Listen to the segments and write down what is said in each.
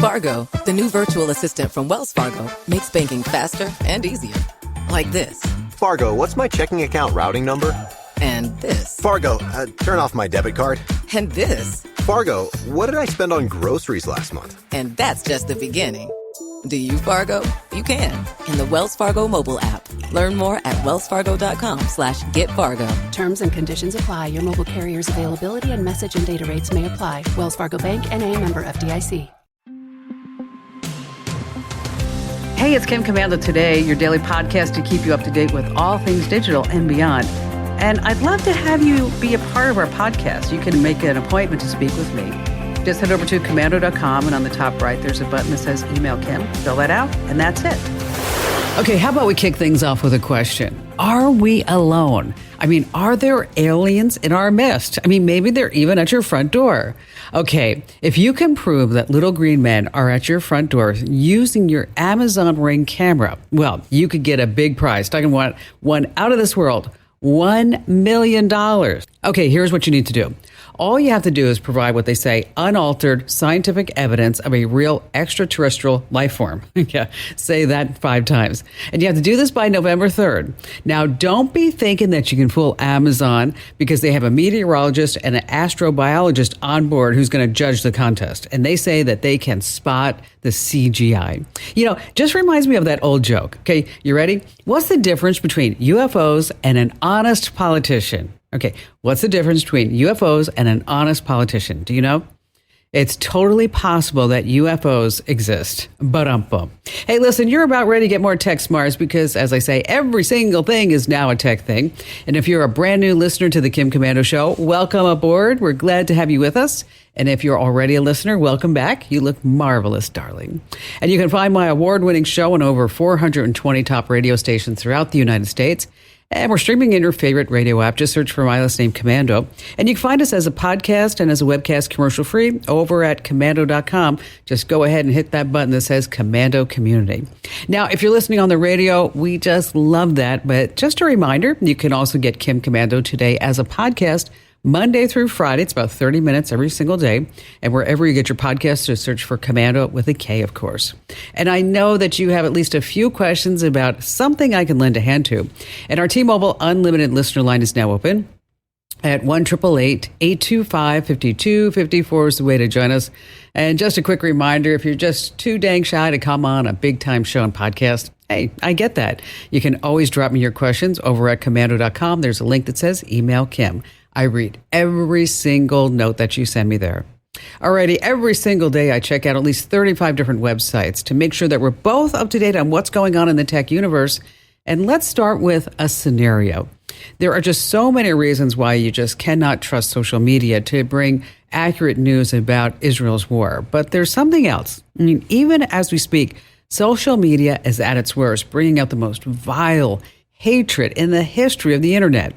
Fargo, the new virtual assistant from Wells Fargo, makes banking faster and easier. Like this. Fargo, what's my checking account routing number? And this. Fargo, turn off my debit card. And this. Fargo, what did I spend on groceries last month? And that's just the beginning. Do you, Fargo? You can. In the Wells Fargo mobile app. Learn more at wellsfargo.com/getfargo. Terms and conditions apply. Your mobile carrier's availability and message and data rates may apply. Wells Fargo Bank, N.A., member FDIC. Hey, it's Kim Commando Today, your daily podcast to keep you up to date with all things digital and beyond. And I'd love to have you be a part of our podcast. You can make an appointment to speak with me. Just head over to commando.com, and on the top right, there's a button that says Email Kim. Fill that out, and that's it. Okay, how about we kick things off with a question? Are we alone? I mean, are there aliens in our midst? I mean, maybe they're even at your front door. Okay, if you can prove that little green men are at your front door using your Amazon Ring camera, well, you could get a big prize. Talking about one out of this world, $1 million. Okay, here's what you need to do. All you have to do is provide what they say unaltered scientific evidence of a real extraterrestrial life form. Yeah, say that 5 times. And you have to do this by November 3rd. Now, don't be thinking that you can fool Amazon because they have a meteorologist and an astrobiologist on board who's going to judge the contest. And they say that they can spot the CGI. You know, just reminds me of that old joke. Okay, you ready? What's the difference between UFOs and an honest politician? Okay, what's the difference between UFOs and an honest politician? Do you know? It's totally possible that UFOs exist. Ba-dum-bum. Hey, listen, you're about ready to get more tech smarts because, as I say, every single thing is now a tech thing. And if you're a brand new listener to the Kim Commando Show, welcome aboard. We're glad to have you with us. And if you're already a listener, welcome back. You look marvelous, darling. And you can find my award-winning show on over 420 top radio stations throughout the United States. And we're streaming in your favorite radio app. Just search for my last name, Commando. And you can find us as a podcast and as a webcast commercial-free over at commando.com. Just go ahead and hit that button that says Commando Community. Now, if you're listening on the radio, we just love that. But just a reminder, you can also get Kim Commando Today as a podcast Monday through Friday. It's about 30 minutes every single day. And wherever you get your podcasts, just search for Commando with a K, of course. And I know that you have at least a few questions about something I can lend a hand to. And our T-Mobile Unlimited listener line is now open at 1-888-825-5254 is the way to join us. And just a quick reminder, if you're just too dang shy to come on a big-time show and podcast, hey, I get that. You can always drop me your questions over at commando.com. There's a link that says Email Kim. I read every single note that you send me there. Alrighty, every single day I check out at least 35 different websites to make sure that we're both up to date on what's going on in the tech universe. And let's start with a scenario. There are just so many reasons why you just cannot trust social media to bring accurate news about Israel's war. But there's something else. I mean, even as we speak, social media is at its worst, bringing out the most vile hatred in the history of the internet.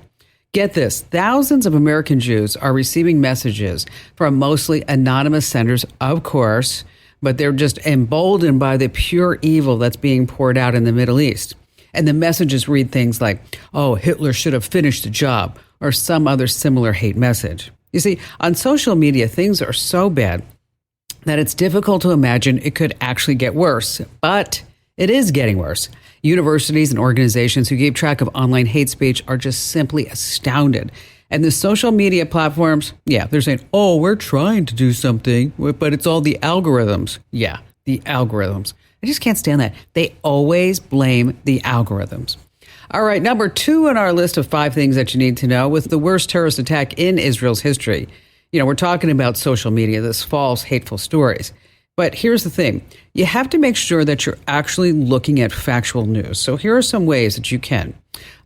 Get this, thousands of American Jews are receiving messages from mostly anonymous senders, of course, but they're just emboldened by the pure evil that's being poured out in the Middle East. And the messages read things like, oh, Hitler should have finished the job, or some other similar hate message. You see, on social media, things are so bad that it's difficult to imagine it could actually get worse, but it is getting worse. Universities and organizations who keep track of online hate speech are just simply astounded. And the social media platforms, yeah, they're saying, oh, we're trying to do something, but it's all the algorithms. Yeah, the algorithms. I just can't stand that. They always blame the algorithms. All right, number 2 on our list of 5 things that you need to know with the worst terrorist attack in Israel's history. You know, we're talking about social media, this false, hateful stories. But here's the thing. You have to make sure that you're actually looking at factual news. So here are some ways that you can.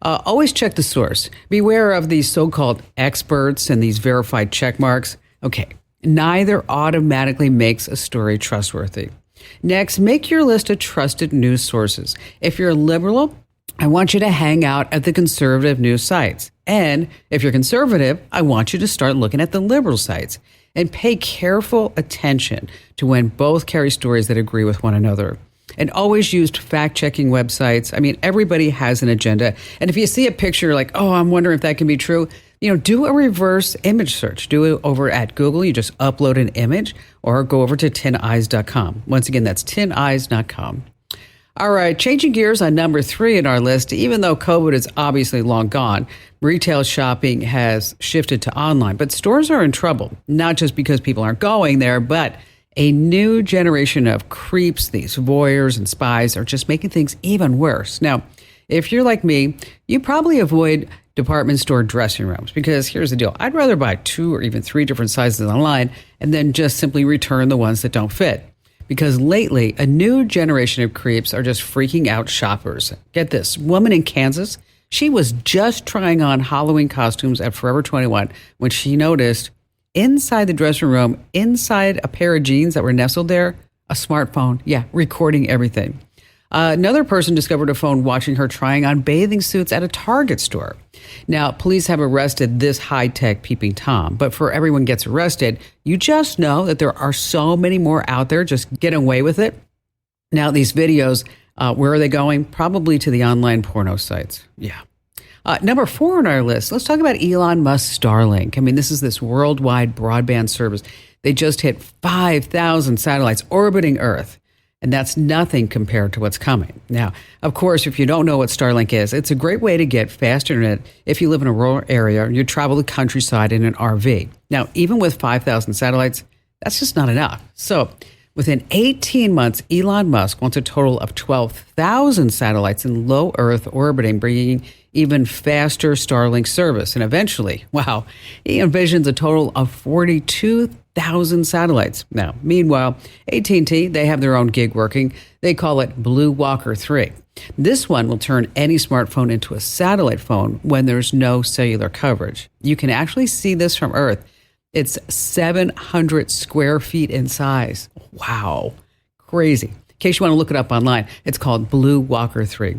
Always check the source. Beware of these so-called experts and these verified check marks. Okay, neither automatically makes a story trustworthy. Next, make your list of trusted news sources. If you're a liberal, I want you to hang out at the conservative news sites. And if you're conservative, I want you to start looking at the liberal sites. And pay careful attention to when both carry stories that agree with one another. And always use fact-checking websites. I mean, everybody has an agenda. And if you see a picture like, oh, I'm wondering if that can be true, Do a reverse image search. Do it over at Google. You just upload an image or go over to tineyes.com. Once again, that's tineyes.com. All right, changing gears on number 3 in our list. Even though COVID is obviously long gone, retail shopping has shifted to online. But stores are in trouble, not just because people aren't going there, but a new generation of creeps, these voyeurs and spies, are just making things even worse. Now, if you're like me, you probably avoid department store dressing rooms because here's the deal. I'd rather buy 2 or even 3 different sizes online and then just simply return the ones that don't fit. Because lately, a new generation of creeps are just freaking out shoppers. Get this, woman in Kansas, she was just trying on Halloween costumes at Forever 21 when she noticed inside the dressing room, inside a pair of jeans that were nestled there, a smartphone, recording everything. Another person discovered a phone watching her trying on bathing suits at a Target store. Now, police have arrested this high-tech peeping Tom, but before everyone gets arrested, you just know that there are so many more out there just getting away with it. Now, these videos, where are they going? Probably to the online porno sites. Yeah. Number 4 on our list, let's talk about Elon Musk's Starlink. I mean, this is this worldwide broadband service. They just hit 5,000 satellites orbiting Earth. And that's nothing compared to what's coming. Now, of course, if you don't know what Starlink is, it's a great way to get fast internet if you live in a rural area or you travel the countryside in an RV. Now, even with 5,000 satellites, that's just not enough. So within 18 months, Elon Musk wants a total of 12,000 satellites in low Earth orbiting, bringing even faster Starlink service. And eventually, he envisions a total of 42,000 satellites. Now, meanwhile, AT&T, they have their own gig working. They call it Blue Walker 3. This one will turn any smartphone into a satellite phone when there's no cellular coverage. You can actually see this from Earth. It's 700 square feet in size. Wow. Crazy. In case you want to look it up online, it's called Blue Walker 3.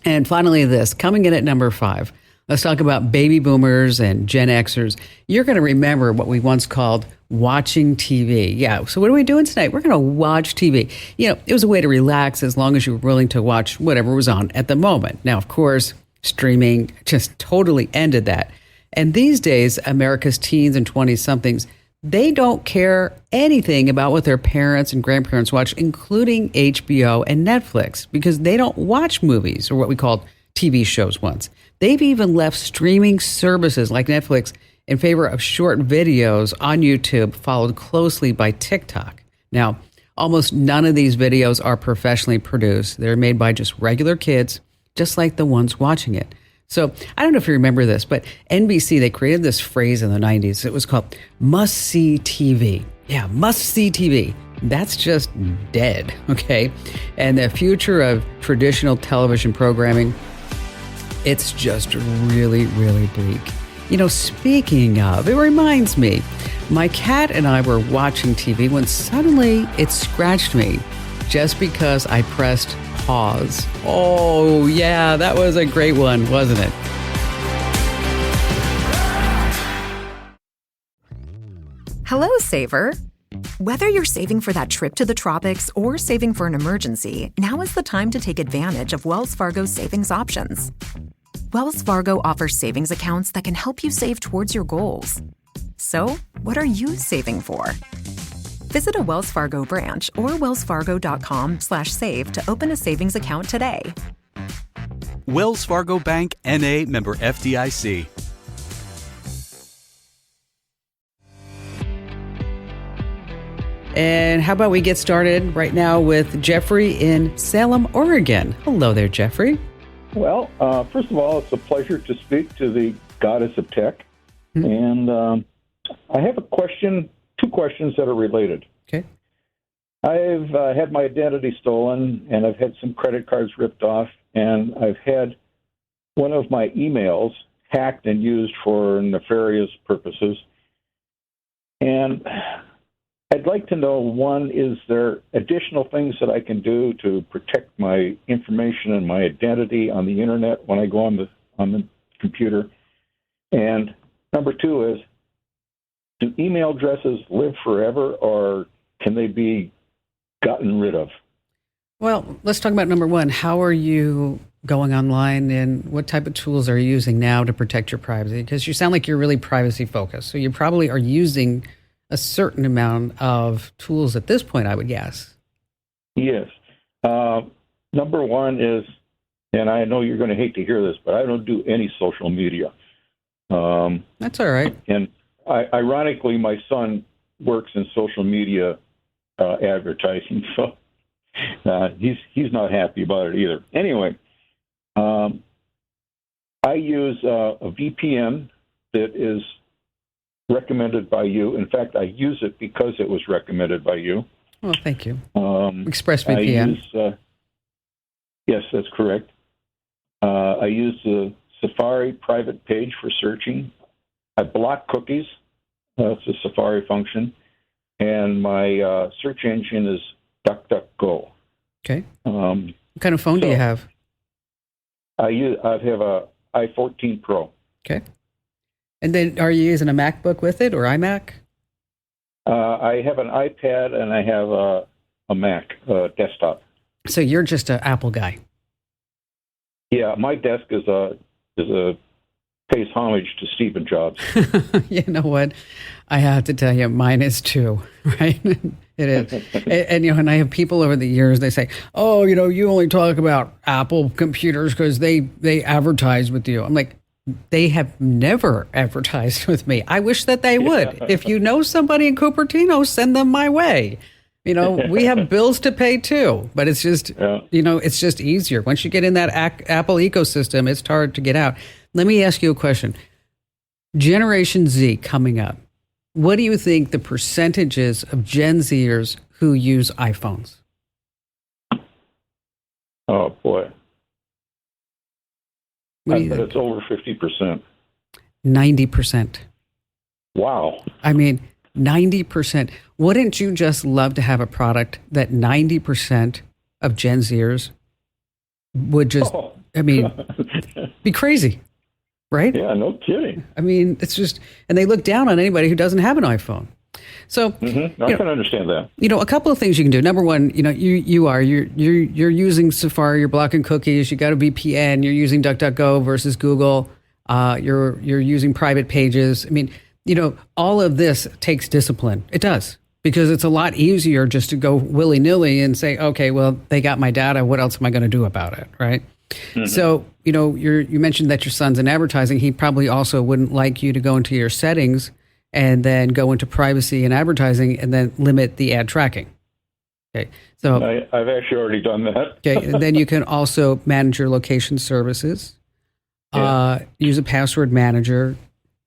And finally, this, coming in at number 5, let's talk about baby boomers and Gen Xers. You're going to remember what we once called watching TV. Yeah, so what are we doing tonight? We're going to watch TV. It was a way to relax as long as you were willing to watch whatever was on at the moment. Now, of course, streaming just totally ended that. And these days, America's teens and 20-somethings, they don't care anything about what their parents and grandparents watch, including HBO and Netflix, because they don't watch movies or what we called TV shows once. They've even left streaming services like Netflix in favor of short videos on YouTube, followed closely by TikTok. Now, almost none of these videos are professionally produced. They're made by just regular kids, just like the ones watching it. So I don't know if you remember this, but NBC, they created this phrase in the 90s. It was called must-see TV. Yeah, must-see TV. That's just dead, okay? And the future of traditional television programming, it's just really, really bleak. Speaking of, it reminds me, my cat and I were watching TV when suddenly it scratched me just because I pressed pause. Oh, yeah, that was a great one, wasn't it? Hello, Saver. Whether you're saving for that trip to the tropics or saving for an emergency, now is the time to take advantage of Wells Fargo's savings options. Wells Fargo offers savings accounts that can help you save towards your goals. So, what are you saving for? Visit a Wells Fargo branch or wellsfargo.com/save to open a savings account today. Wells Fargo Bank, N.A., member FDIC. And how about we get started right now with Jeffrey in Salem, Oregon. Hello there, Jeffrey. Well, first of all, it's a pleasure to speak to the goddess of tech. And I have two questions that are related. Okay. I've had my identity stolen, and I've had some credit cards ripped off, and I've had one of my emails hacked and used for nefarious purposes. And I'd like to know, one, is there additional things that I can do to protect my information and my identity on the internet when I go on the computer? And number two is, do email addresses live forever, or can they be gotten rid of? Well, let's talk about number one. How are you going online, and what type of tools are you using now to protect your privacy? Because you sound like you're really privacy focused. So you probably are using a certain amount of tools at this point, I would guess. Yes. Number one is, and I know you're going to hate to hear this, but I don't do any social media. That's all right. And ironically, my son works in social media advertising, so he's not happy about it either. Anyway, I use a VPN that is recommended by you. In fact, I use it because it was recommended by you. Well, thank you. ExpressVPN. Yes, that's correct. I use the Safari private page for searching. I block cookies. That's a Safari function. And my search engine is DuckDuckGo. Okay. What kind of phone do you have? I have a i14 Pro. Okay. And then are you using a MacBook with it or iMac? I have an iPad and I have a Mac desktop. So you're just an Apple guy. Yeah, my desk is a pays homage to Stephen Jobs. You know what? I have to tell you, mine is too, right? It is. And, you know, and I have people over the years, they say, oh, you know, you only talk about Apple computers because they advertise with you. I'm like, they have never advertised with me. I wish that they would. If you know somebody in Cupertino, send them my way. You know, we have bills to pay too, but it's just, you know, it's just easier. Once you get in that Apple ecosystem, it's hard to get out. Let me ask you a question. Generation Z coming up, what do you think the percentages of Gen Zers who use iPhones? Oh, boy. What do I you bet think? it's over 50%. 90%. Wow. I mean, 90%. Wouldn't you just love to have a product that 90% of Gen Zers would just, I mean, be crazy, right? Yeah, no kidding. I mean, it's just, and they look down on anybody who doesn't have an iPhone. So I can understand that. You know, a couple of things you can do. Number one, you know, you're using Safari, you're blocking cookies, you got a VPN, you're using DuckDuckGo versus Google, you're using private pages. I mean, you know, all of this takes discipline. It does, because it's a lot easier just to go willy-nilly and say, okay, well, they got my data. What else am I going to do about it, right? So, you know, you mentioned that your son's in advertising. He probably also wouldn't like you to go into your settings and then go into privacy and advertising and then limit the ad tracking. Okay, so I've actually already done that. Okay, and then you can also manage your location services. Use a password manager.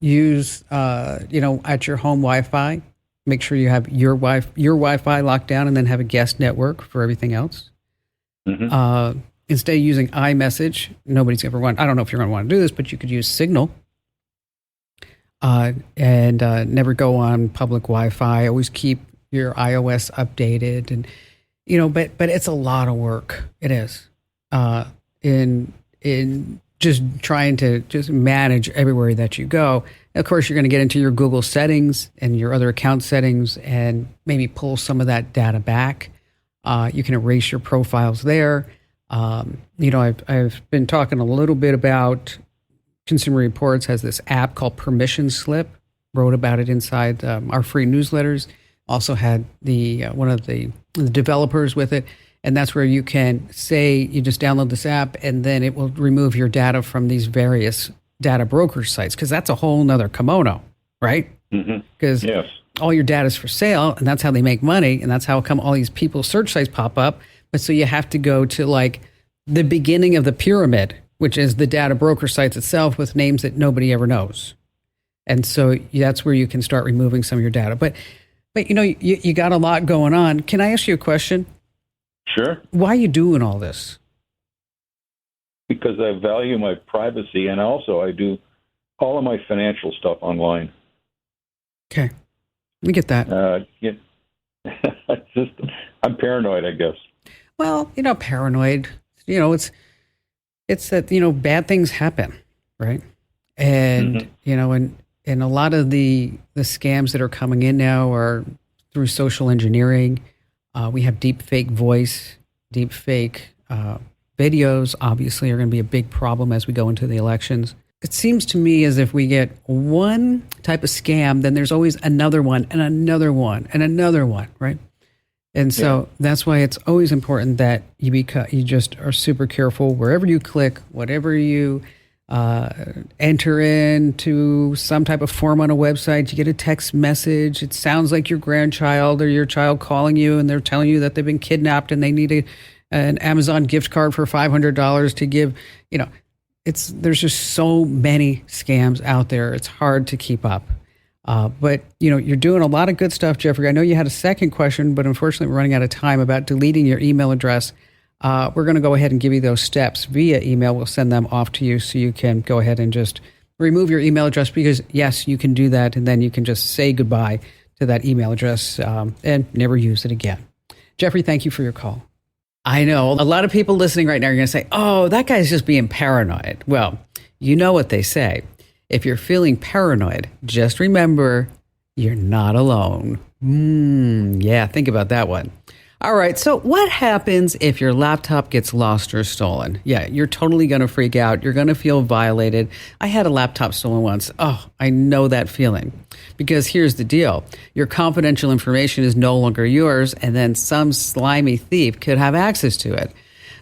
Use, you know, at your home Wi-Fi. Make sure you have your Wi-Fi locked down, and then have a guest network for everything else. Instead of using iMessage, nobody's ever want. I don't know if you're going to want to do this, but you could use Signal. And never go on public Wi-Fi. Always keep your iOS updated, and you know, but it's a lot of work. It is in just trying to just manage everywhere that you go. And of course, you're going to get into your Google settings and your other account settings, and maybe pull some of that data back. You can erase your profiles there. You know, I've been talking a little bit about. Consumer Reports has this app called Permission Slip. Wrote about it inside our free newsletters. Also had the one of the developers with it, and that's where you can say you just download this app, and then it will remove your data from these various data broker sites, because that's a whole nother kimono, right? Because all your data is for sale, and that's how they make money, and that's how come all these people search sites pop up. But so you have to go to like the beginning of the pyramid, which is the data broker sites itself with names that nobody ever knows. And so that's where you can start removing some of your data. But you know, you got a lot going on. Can I ask you a question? Sure. Why are you doing all this? Because I value my privacy, and also I do all of my financial stuff online. Okay. We get that. I'm paranoid, I guess. Well, you know, paranoid, you know, it's that, you know, bad things happen, right? And, you know, and a lot of the scams that are coming in now are through social engineering. We have deep fake voice, deep fake Videos, obviously, are going to be a big problem as we go into the elections. It seems to me as if we get one type of scam, then there's always another one and another one and another one, right? And so that's why it's always important that you just are super careful wherever you click, whatever you enter into some type of form on a website. You get a text message. It sounds like your grandchild or your child calling you, and they're telling you that they've been kidnapped and they need an Amazon gift card for $500 to give. There's just so many scams out there. It's hard to keep up. But you're doing a lot of good stuff, Jeffrey. I know you had a second question, but unfortunately we're running out of time about deleting your email address. We're going to go ahead and give you those steps via email. We'll send them off to you so you can go ahead and just remove your email address, because yes, you can do that. And then you can just say goodbye to that email address and never use it again. Jeffrey, thank you for your call. I know a lot of people listening right now are going to say, oh, that guy's just being paranoid. Well, you know what they say. If you're feeling paranoid, just remember you're not alone. Yeah, think about that one. All right, so what happens if your laptop gets lost or stolen? Yeah, you're totally going to freak out. You're going to feel violated. I had a laptop stolen once. Oh, I know that feeling. Because here's the deal. Your confidential information is no longer yours, and then some slimy thief could have access to it.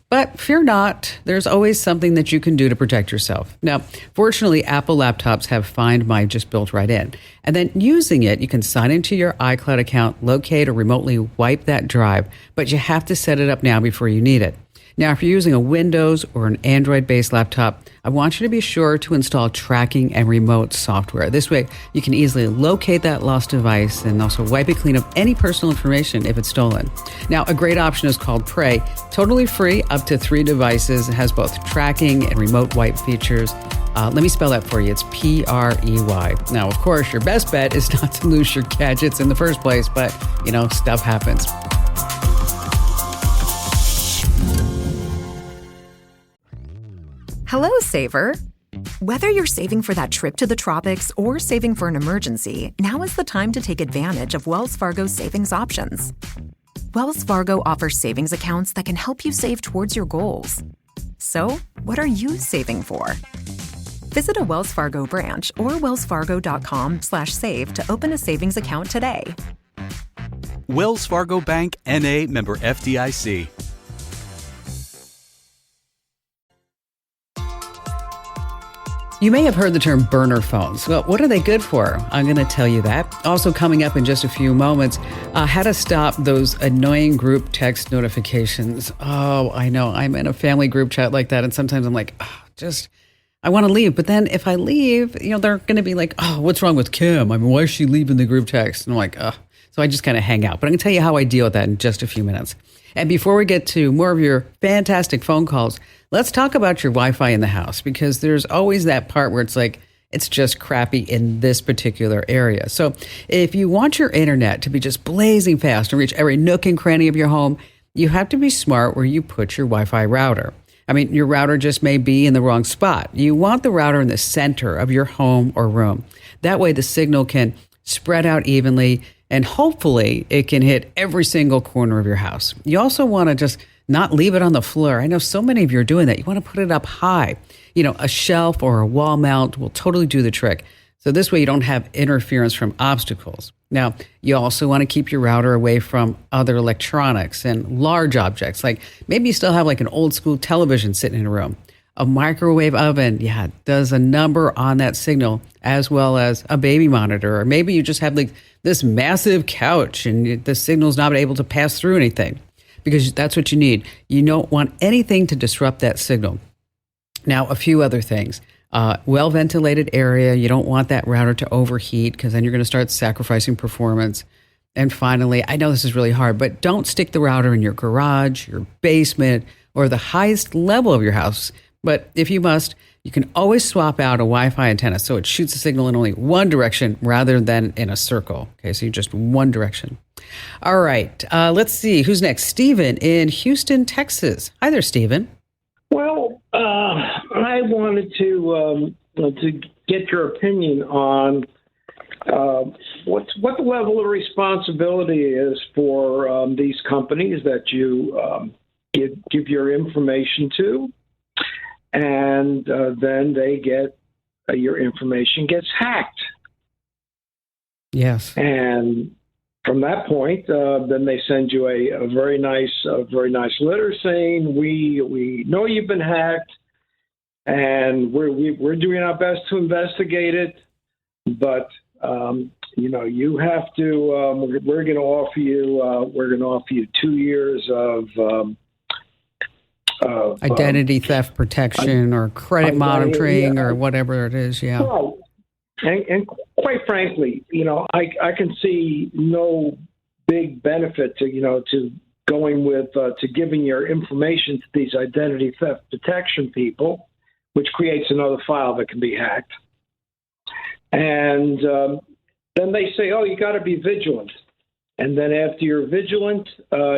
But fear not, there's always something that you can do to protect yourself. Now, fortunately, Apple laptops have Find My just built right in. And then using it, you can sign into your iCloud account, locate or remotely wipe that drive, but you have to set it up now before you need it. Now, if you're using a Windows or an Android-based laptop, I want you to be sure to install tracking and remote software. This way, you can easily locate that lost device and also wipe and clean up any personal information if it's stolen. Now, a great option is called Prey. Totally free, up to 3 devices. It has both tracking and remote wipe features. Let me spell that for you. It's Prey. Now, of course, your best bet is not to lose your gadgets in the first place, but, stuff happens. Hello, Saver. Whether you're saving for that trip to the tropics or saving for an emergency, now is the time to take advantage of Wells Fargo's savings options. Wells Fargo offers savings accounts that can help you save towards your goals. So, what are you saving for? Visit a Wells Fargo branch or wellsfargo.com/save to open a savings account today. Wells Fargo Bank, N.A., member FDIC. You may have heard the term burner phones. Well, what are they good for? I'm going to tell you that. Also coming up in just a few moments, how to stop those annoying group text notifications. Oh, I know. I'm in a family group chat like that, and sometimes I'm like, I want to leave. But then if I leave, they're going to be like, oh, what's wrong with Kim? I mean, why is she leaving the group text? And I'm like, So I just kind of hang out. But I'm going to tell you how I deal with that in just a few minutes. And before we get to more of your fantastic phone calls, let's talk about your Wi-Fi in the house, because there's always that part where it's like, it's just crappy in this particular area. So if you want your internet to be just blazing fast and reach every nook and cranny of your home, you have to be smart where you put your Wi-Fi router. I mean, your router just may be in the wrong spot. You want the router in the center of your home or room. That way the signal can spread out evenly, and hopefully it can hit every single corner of your house. You also want to just not leave it on the floor. I know so many of you are doing that. You want to put it up high. A shelf or a wall mount will totally do the trick. So this way you don't have interference from obstacles. Now, you also want to keep your router away from other electronics and large objects. Like maybe you still have like an old school television sitting in a room. A microwave oven, does a number on that signal, as well as a baby monitor. Or maybe you just have like this massive couch and the signal's not able to pass through anything, because that's what you need. You don't want anything to disrupt that signal. Now, a few other things. Well-ventilated area. You don't want that router to overheat, because then you're going to start sacrificing performance. And finally, I know this is really hard, but don't stick the router in your garage, your basement, or the highest level of your house. But if you must, you can always swap out a Wi-Fi antenna so it shoots a signal in only one direction rather than in a circle. Okay, so you're just one direction. All right, let's see. Who's next? Stephen in Houston, Texas. Hi there, Stephen. Well, I wanted to get your opinion on what the level of responsibility is for these companies that you give your information to, and then they get your information gets hacked. Yes. And from that point, then they send you a very nice letter saying we know you've been hacked, and we're doing our best to investigate it, but you have to. We're going to offer you 2 years of identity theft protection or credit monitoring or whatever it is. Yeah. Well, and quite frankly, I can see no big benefit to going with to giving your information to these identity theft protection people, which creates another file that can be hacked. And then they say, "Oh, you got to be vigilant." And then after you're vigilant,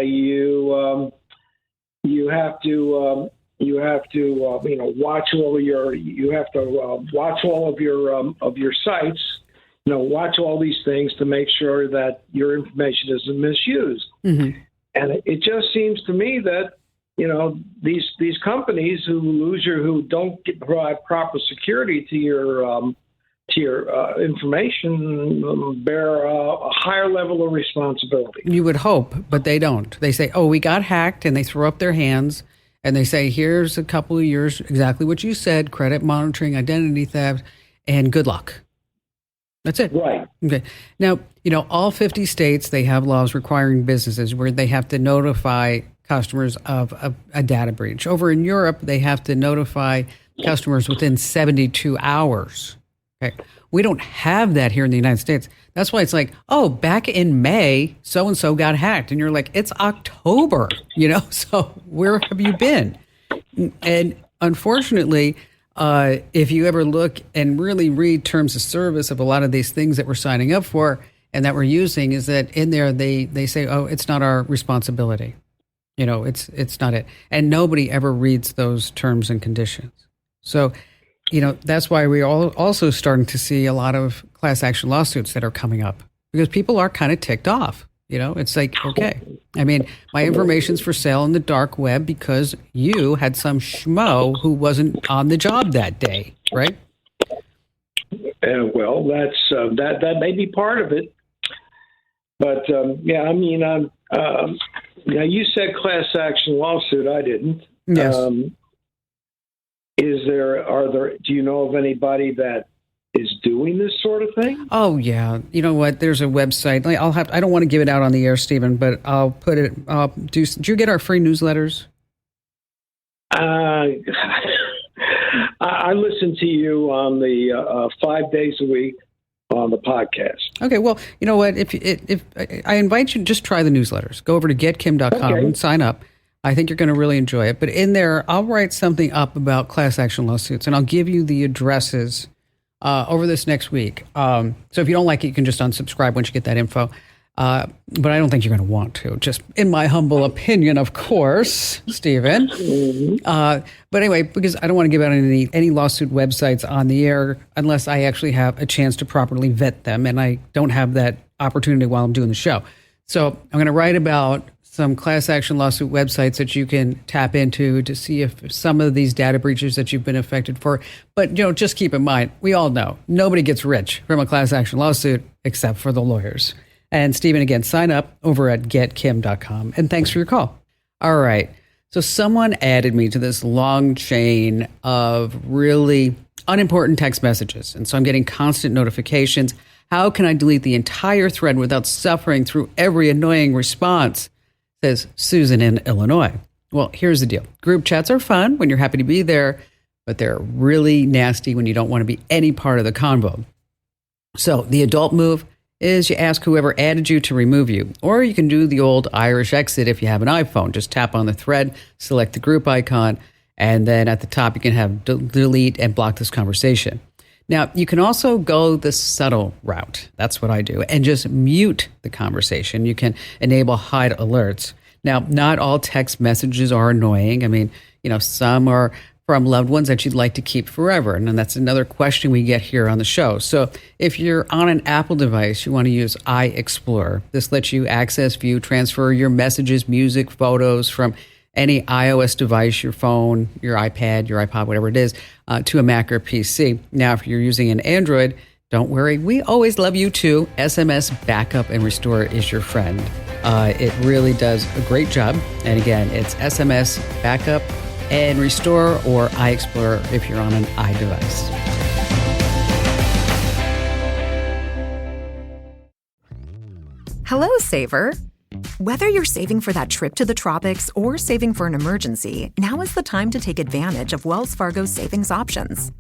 you have to watch all of your sites, watch all these things to make sure that your information isn't misused. Mm-hmm. And it just seems to me that these companies who don't provide proper security to your information bear a higher level of responsibility. You would hope, but they don't. They say, "Oh, we got hacked," and they throw up their hands and they say, "Here's a couple of years, exactly what you said, credit monitoring, identity theft, and good luck." That's it. Right. Okay. Now, all 50 states, they have laws requiring businesses where they have to notify customers of a data breach. Over in Europe, they have to notify customers within 72 hours. Okay. We don't have that here in the United States. That's why it's like, oh, back in May, so-and-so got hacked. And you're like, it's October, so where have you been? And unfortunately, if you ever look and really read terms of service of a lot of these things that we're signing up for and that we're using, is that in there they say, oh, it's not our responsibility. It's not it. And nobody ever reads those terms and conditions. So, that's why we're also starting to see a lot of class action lawsuits that are coming up because people are kind of ticked off. It's like, okay, my information's for sale in the dark web because you had some schmo who wasn't on the job that day, right? Well, that's that may be part of it, but you said class action lawsuit. I didn't. Yes. Do you know of anybody that is doing this sort of thing? Oh yeah. You know what? There's a website. I don't want to give it out on the air, Stephen, but I'll put it. Did you get our free newsletters? I listen to you on the 5 days a week on the podcast. Okay. Well, you know what? If I invite you to just try the newsletters, go over to getkim.com and sign up. I think you're going to really enjoy it. But in there, I'll write something up about class action lawsuits, and I'll give you the addresses over this next week. So if you don't like it, you can just unsubscribe once you get that info. But I don't think you're going to want to, just in my humble opinion, of course, Stephen. But anyway, because I don't want to give out any lawsuit websites on the air unless I actually have a chance to properly vet them, and I don't have that opportunity while I'm doing the show. So I'm going to write about some class action lawsuit websites that you can tap into to see if some of these data breaches that you've been affected for. But, just keep in mind, we all know nobody gets rich from a class action lawsuit except for the lawyers. And Stephen, again, sign up over at getkim.com. And thanks for your call. All right. So someone added me to this long chain of really unimportant text messages. And so I'm getting constant notifications. How can I delete the entire thread without suffering through every annoying response? Says Susan in Illinois. Well, here's the deal. Group chats are fun when you're happy to be there, but they're really nasty when you don't want to be any part of the convo. So the adult move is you ask whoever added you to remove you, or you can do the old Irish exit if you have an iPhone. Just tap on the thread, select the group icon, and then at the top you can have delete and block this conversation. Now, you can also go the subtle route. That's what I do. And just mute the conversation. You can enable hide alerts. Now, not all text messages are annoying. Some are from loved ones that you'd like to keep forever. And that's another question we get here on the show. So if you're on an Apple device, you want to use iExplorer. This lets you access, view, transfer your messages, music, photos from any iOS device, your phone, your iPad, your iPod, whatever it is, to a Mac or PC. Now, if you're using an Android, don't worry. We always love you too. SMS Backup and Restore is your friend. It really does a great job. And again, it's SMS Backup and Restore or iExplorer if you're on an iDevice. Hello, Saver. Whether you're saving for that trip to the tropics or saving for an emergency, now is the time to take advantage of Wells Fargo's savings options.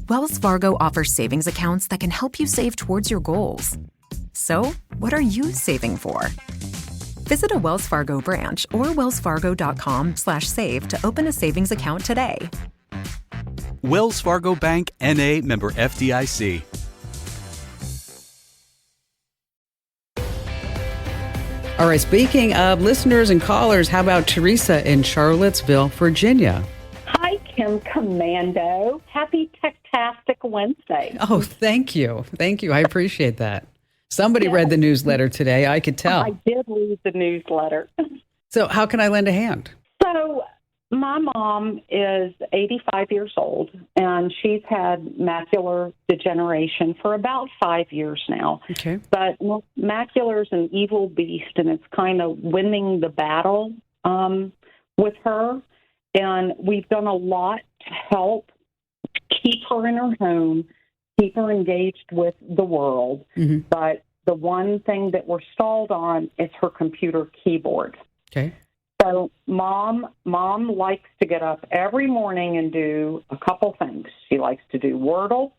Wells Fargo offers savings accounts that can help you save towards your goals. So, what are you saving for? Visit a Wells Fargo branch or wellsfargo.com/save to open a savings account today. Wells Fargo Bank, N.A., member FDIC. All right, speaking of listeners and callers, how about Teresa in Charlottesville, Virginia? Hi, Kim Commando. Happy Techtastic Wednesday. Oh, thank you. Thank you. I appreciate that. Somebody read the newsletter today. I could tell. I did read the newsletter. So how can I lend a hand? So my mom is 85 years old, and she's had macular degeneration for about 5 years now. Okay. But macular is an evil beast, and it's kind of winning the battle with her. And we've done a lot to help keep her in her home, keep her engaged with the world. Mm-hmm. But the one thing that we're stalled on is her computer keyboard. Okay. So mom likes to get up every morning and do a couple things. She likes to do Wordle,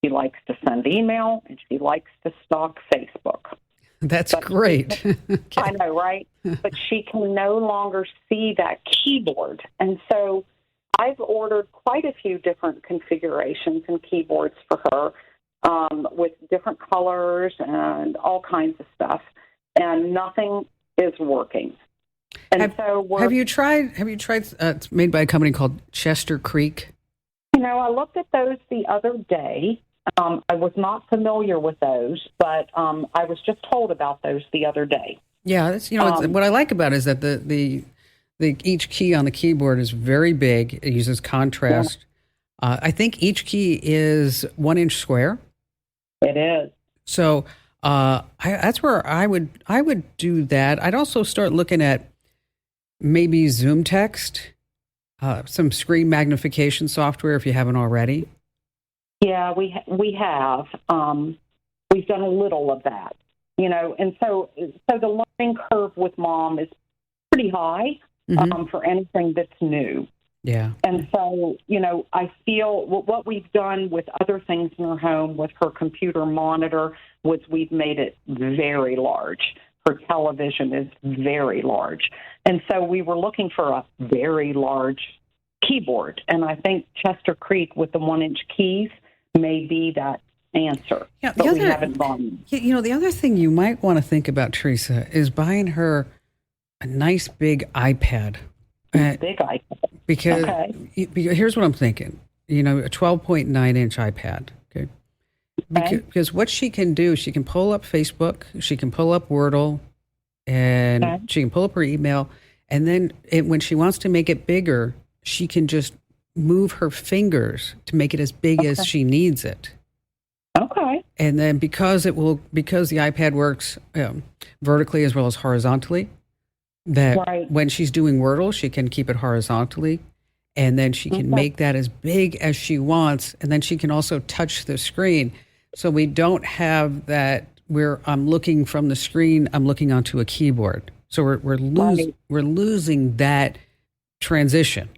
she likes to send email, and she likes to stalk Facebook. That's great. Okay. I know, right? But she can no longer see that keyboard. And so I've ordered quite a few different configurations and keyboards for her with different colors and all kinds of stuff. And nothing is working. And have you tried? It's made by a company called Chester Creek. I looked at those the other day. I was not familiar with those, but I was just told about those the other day. Yeah, it's, what I like about it is that the each key on the keyboard is very big. It uses contrast. Yeah. I think each key is 1 inch square. It is. So that's where I would do that. I'd also start looking at maybe Zoom Text, some screen magnification software if you haven't already. Yeah, we have. We've done a little of that, and so the learning curve with mom is pretty high for anything that's new. Yeah. And so, I feel what we've done with other things in her home with her computer monitor was we've made it very large. Her television is very large. And so we were looking for a very large keyboard. And I think Chester Creek with the 1 inch keys may be that answer. Yeah, but we haven't gone. The other thing you might want to think about, Teresa, is buying her a nice big iPad. Big iPad. Because here's what I'm thinking. A 12.9 inch iPad. Okay. Because what she can do, she can pull up Facebook, she can pull up Wordle, and she can pull up her email. And then when she wants to make it bigger, she can just move her fingers to make it as big as she needs it. Okay. And then because the iPad works vertically as well as horizontally, that when she's doing Wordle, she can keep it horizontally. And then she can make that as big as she wants. And then she can also touch the screen. So we don't have that where I'm looking from the screen, I'm looking onto a keyboard. So we're losing that transition.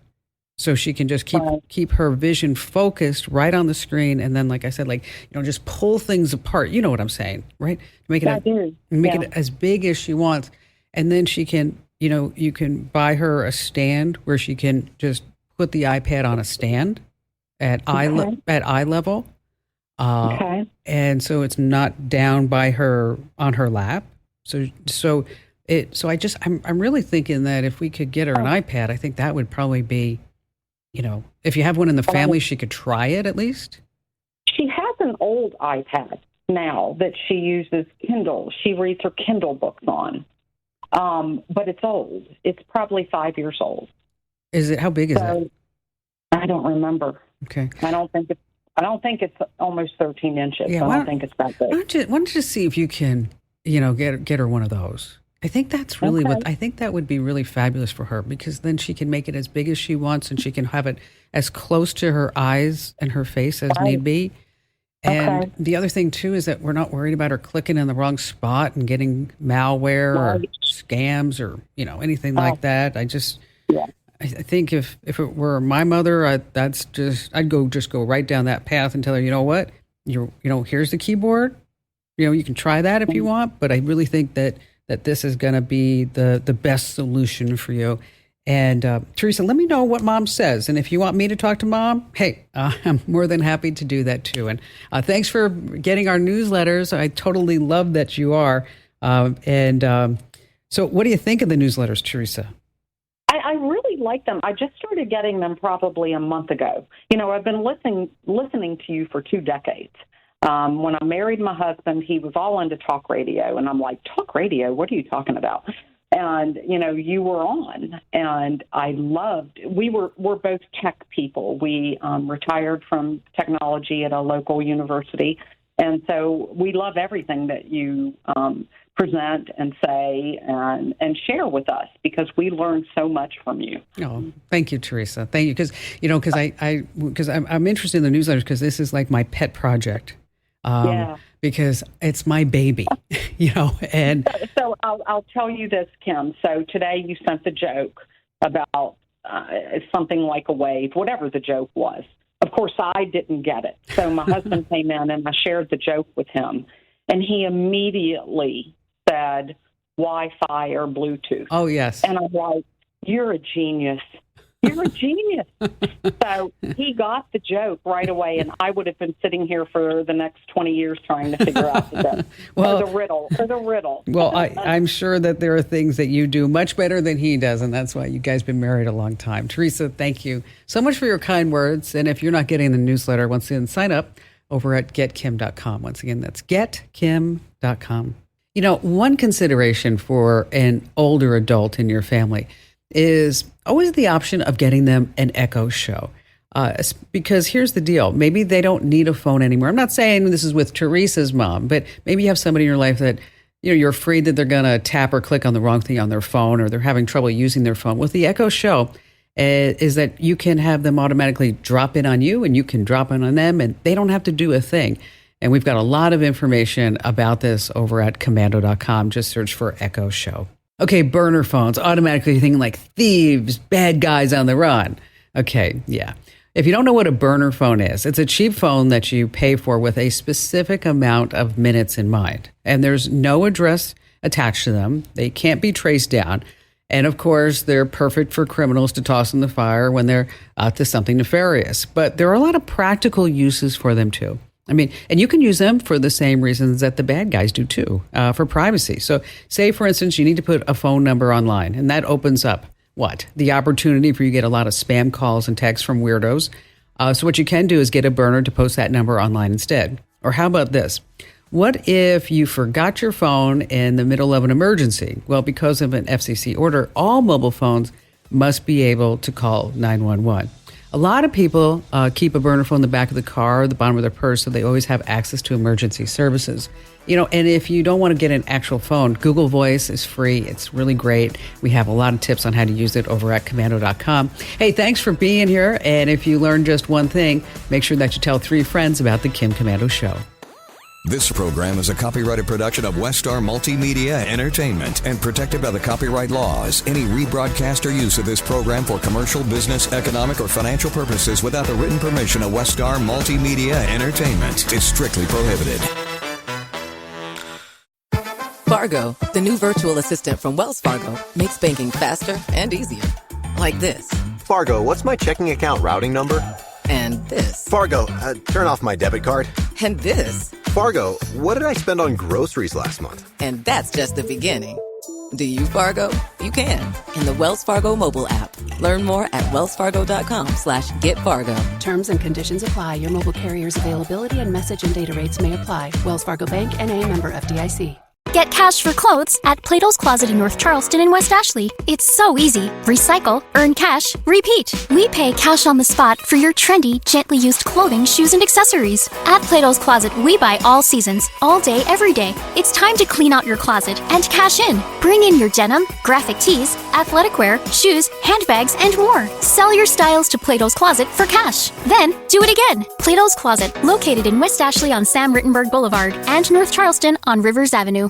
So she can just keep her vision focused right on the screen. And then, like I said, just pull things apart. You know what I'm saying, right? Make it as big as she wants. And then she can, you can buy her a stand where she can just put the iPad on a stand at eye level. And so it's not down by her on her lap. I'm really thinking that if we could get her an iPad, I think that would probably be, if you have one in the family, she could try it at least. She has an old iPad now that she uses Kindle. She reads her Kindle books on. but it's old. It's probably 5 years old. Is it? How big is it? I don't remember. Okay. I don't think it's almost 13 inches. Yeah, I don't think it's that big. Why don't you see if you can, get her one of those? I think that's really I think that would be really fabulous for her, because then she can make it as big as she wants, and she can have it as close to her eyes and her face as need be. And the other thing too is that we're not worried about her clicking in the wrong spot and getting malware or scams or anything like that. I think if it were my mother, I'd go right down that path and tell her, you know what, here's the keyboard. You can try that if you want, but I really think that this is going to be the best solution for you. And Teresa, let me know what Mom says. And if you want me to talk to Mom, hey, I'm more than happy to do that too. And thanks for getting our newsletters. I totally love that you are. So what do you think of the newsletters, Teresa? I really like them. I just started getting them probably a month ago. I've been listening to you for 2 decades. When I married my husband, he was all into talk radio, and I'm like, talk radio? What are you talking about? And, you were on, and I loved, we're both tech people. We retired from technology at a local university, and so we love everything that you present and say and share with us, because we learn so much from you. Oh, thank you, Teresa. Thank you. Because I'm interested in the newsletters, because this is like my pet project. Because it's my baby, and so I'll tell you this, Kim. So today you sent the joke about something like a wave, whatever the joke was. Of course, I didn't get it. So my husband came in and I shared the joke with him, and he immediately said Wi-Fi or Bluetooth. Oh, yes. And I'm like, you're a genius. You're a genius. So he got the joke right away, and I would have been sitting here for the next 20 years trying to figure out the joke, or the riddle. Well, I'm sure that there are things that you do much better than he does, and that's why you guys have been married a long time. Teresa, thank you so much for your kind words. And if you're not getting the newsletter, once again, sign up over at getkim.com. Once again, that's getkim.com. One consideration for an older adult in your family is always the option of getting them an Echo Show. Because here's the deal. Maybe they don't need a phone anymore. I'm not saying this is with Teresa's mom, but maybe you have somebody in your life that, you're afraid that they're going to tap or click on the wrong thing on their phone, or they're having trouble using their phone. With the Echo Show, is that you can have them automatically drop in on you, and you can drop in on them, and they don't have to do a thing. And we've got a lot of information about this over at commando.com. Just search for Echo Show. Okay, burner phones, automatically thinking like thieves, bad guys on the run. Okay, yeah. If you don't know what a burner phone is, it's a cheap phone that you pay for with a specific amount of minutes in mind. And there's no address attached to them. They can't be traced down. And of course, they're perfect for criminals to toss in the fire when they're up to something nefarious. But there are a lot of practical uses for them too. And you can use them for the same reasons that the bad guys do too, for privacy. So say, for instance, you need to put a phone number online, and that opens up the opportunity for you to get a lot of spam calls and texts from weirdos. So what you can do is get a burner to post that number online instead. Or how about this? What if you forgot your phone in the middle of an emergency? Well, because of an FCC order, all mobile phones must be able to call 911. A lot of people keep a burner phone in the back of the car or the bottom of their purse, so they always have access to emergency services. And if you don't want to get an actual phone, Google Voice is free. It's really great. We have a lot of tips on how to use it over at commando.com. Hey, thanks for being here. And if you learned just one thing, make sure that you tell 3 friends about the Kim Komando Show. This program is a copyrighted production of Westar Multimedia Entertainment and protected by the copyright laws. Any rebroadcast or use of this program for commercial, business, economic, or financial purposes without the written permission of Westar Multimedia Entertainment is strictly prohibited. Fargo, the new virtual assistant from Wells Fargo, makes banking faster and easier. Like this. Fargo, what's my checking account routing number? And this. Fargo, turn off my debit card. And this. Fargo, what did I spend on groceries last month? And that's just the beginning. Do you, Fargo? You can in the Wells Fargo mobile app. Learn more at wellsfargo.com/getfargo. Terms and conditions apply. Your mobile carrier's availability and message and data rates may apply. Wells Fargo Bank, N.A., member FDIC. Get cash for clothes at Plato's Closet in North Charleston and West Ashley. It's so easy. Recycle, earn cash, repeat. We pay cash on the spot for your trendy, gently used clothing, shoes, and accessories. At Plato's Closet, we buy all seasons, all day, every day. It's time to clean out your closet and cash in. Bring in your denim, graphic tees, athletic wear, shoes, handbags, and more. Sell your styles to Plato's Closet for cash. Then, do it again. Plato's Closet, located in West Ashley on Sam Rittenberg Boulevard and North Charleston on Rivers Avenue.